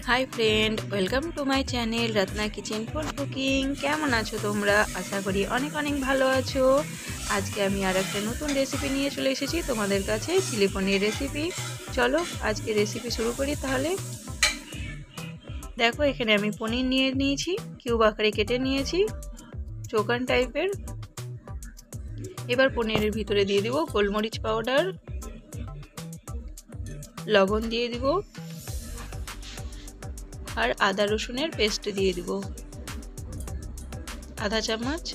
High friend welcome to my channel Ratna kitchen food cooking. केमन आछो तोमरा? आशा करी अनेक अनेक भालो आछो। आज के आमी आर एकटा नतून रेसिपि निये चले एसेछि तोमादेर काछे, चिली पनिर रेसिपि। चलो आज के रेसिपि शुरू करी ताहले। देखो एखाने आमी पनिर निये निয়েছি, किউब आकारे केटे निয়েছি, चोकान टाइपेर। एबार पनिरेर भितरे दिये देब गोलमरिच पाउडार, लवण दिये देब और आदा रसुनेर पेस्ट दिए देब आधा चामच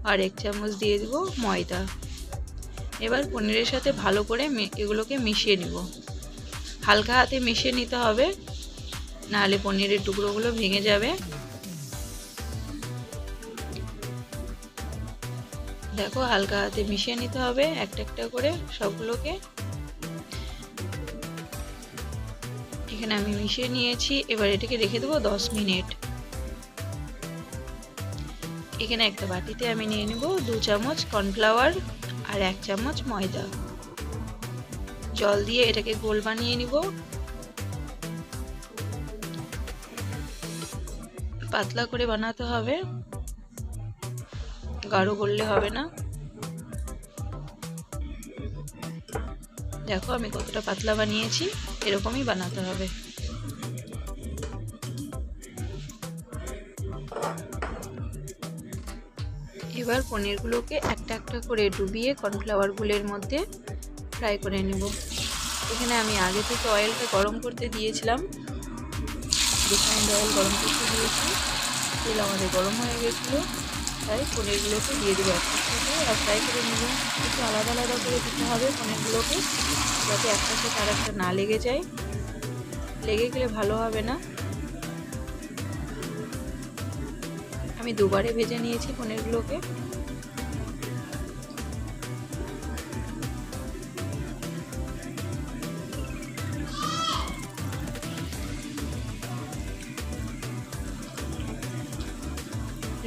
और 1 चामच दिए देब मयदा। एबार पनिरेर साथे भालो करे एगुलोके मिशिए निब। हालका हाथे मिशिए निते होबे, नाहले पनिरेर टुकरोगुलो भेंगे जाबे। देखो हालका हाथे मिशिए निते होबे एकटा एकटा करे सबगुलोके। এখানে আমি মিশিয়ে নিয়েছি। এবার এটাকে রেখে দেব 10 মিনিট। এখানে একটা বাটিতে আমি নিয়ে নেব 2 চামচ কর্নফ্লাওয়ার আর 1 চামচ ময়দা। জল দিয়ে এটাকে গোল বানিয়ে নিব। পাতলা করে বানাতে হবে, গাঢ় করলে হবে না। देखो আমি কতটা পাতলা বানিয়েছি, এরকমই বানাতে হবে। এবার পনিরগুলোকে একটা একটা করে ডুবিয়ে কর্নফ্লাওয়ার গুলের মধ্যে ফ্রাই করে নেব। এখানে আমি আগে থেকে অয়েলটা গরম করতে দিয়েছিলাম, রিফাইন্ড অয়েল গরম করতে দিয়েছি। তেল আমাদের গরম হয়ে গেছিল, তাই পনিরগুলোকে দিয়ে দেবো একটার সাথে আর ফ্রাই করে নেব। একটু আলাদা আলাদা করে দিতে হবে পনিরগুলোকে, যাতে একটার সাথে আর একটা না লেগে যায়। লেগে গেলে ভালো হবে না। আমি দুবারে ভেজে নিয়েছি পনিরগুলোকে।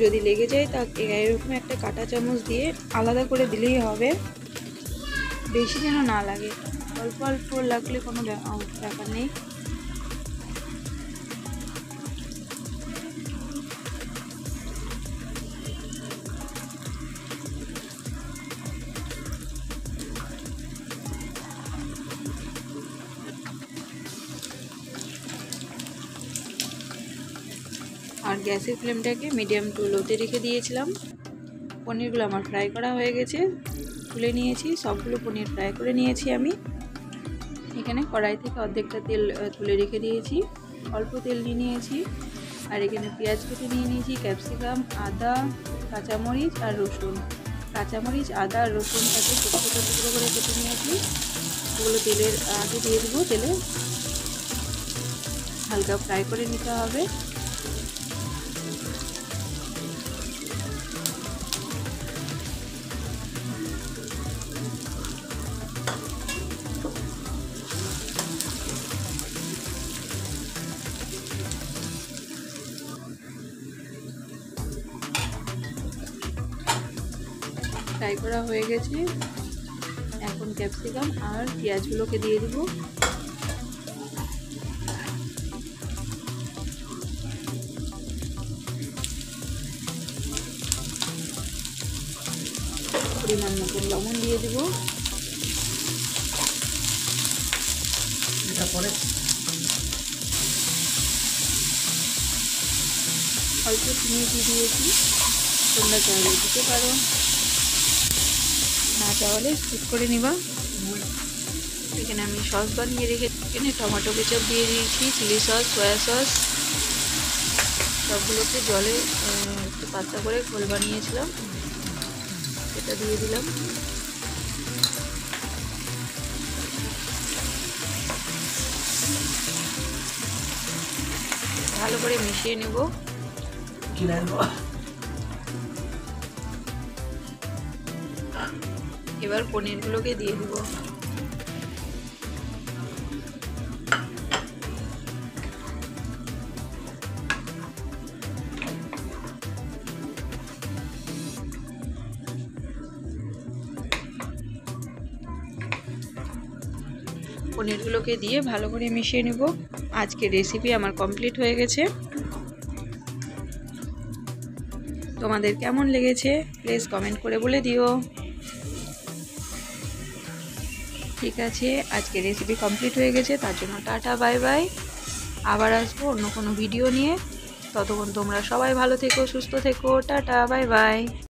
যদি লেগে যায় তা এরকম একটা কাঁটা চামচ দিয়ে আলাদা করে দিলেই হবে, বেশি যেন না লাগে। অল্প অল্প লাগলে কোনো ব্যাপার নেই। আর গ্যাসের ফ্লেমটাকে মিডিয়াম টু লোতে রেখে দিয়েছিলাম। পনিরগুলো আমার ফ্রাই করা হয়ে গেছে, তুলে নিয়েছি। সবগুলো পনির ফ্রাই করে নিয়েছি আমি। এখানে কড়াই থেকে অর্ধেকটা তেল তুলে রেখে দিয়েছি, অল্প তেল নিয়ে নিয়েছি। আর এখানে পেঁয়াজ কেটে নিয়ে নিয়েছি, ক্যাপসিকাম, আদা, কাঁচামরিচ আর রসুন। কাঁচামরিচ, আদা আর রসুনটাকে ছোটো ছোটো টুকরো করে কেটে নিয়েছি। ওগুলো তেলের আগে দিয়ে দেবো। তেলে হালকা ফ্রাই করে নিতে হবে। ফ্রাই করা হয়ে গেছে। এখন ক্যাপসিকাম আর পেঁয়াজগুলোকে দিয়ে দিব। পরিমাণ মতো লবণ দিয়ে দিব। অল্প চিনি দিয়েছি, তোমরা চাইলে দিতে পারো, না চাইলে স্কিপ করে নিবা। এখানে আমি সস বানিয়ে রেখে এখানে টমেটো কেচাপ দিয়ে দিয়েছি, চিলি সস, সয়া সস সবগুলোকে জলে একটু পাতলা করে ঘোল বানিয়েছিলাম, এটা দিয়ে দিলাম। ভালো করে মিশিয়ে নেব। এবার পনিরগুলোকে দিয়ে দিব। পনিরগুলোকে দিয়ে ভালো করে মিশিয়ে নেব। আজকের রেসিপি আমার কমপ্লিট হয়ে গেছে। তোমাদের কেমন লেগেছে প্লিজ কমেন্ট করে বলে দিও। ঠিক আছে, আজকে রেসিপি কমপ্লিট হয়ে গেছে, তার জন্য টাটা বাই বাই। আবার আসবো অন্য কোনো ভিডিও নিয়ে। ততক্ষণ তোমরা সবাই ভালো থেকো, সুস্থ থেকো, টাটা বাই বাই।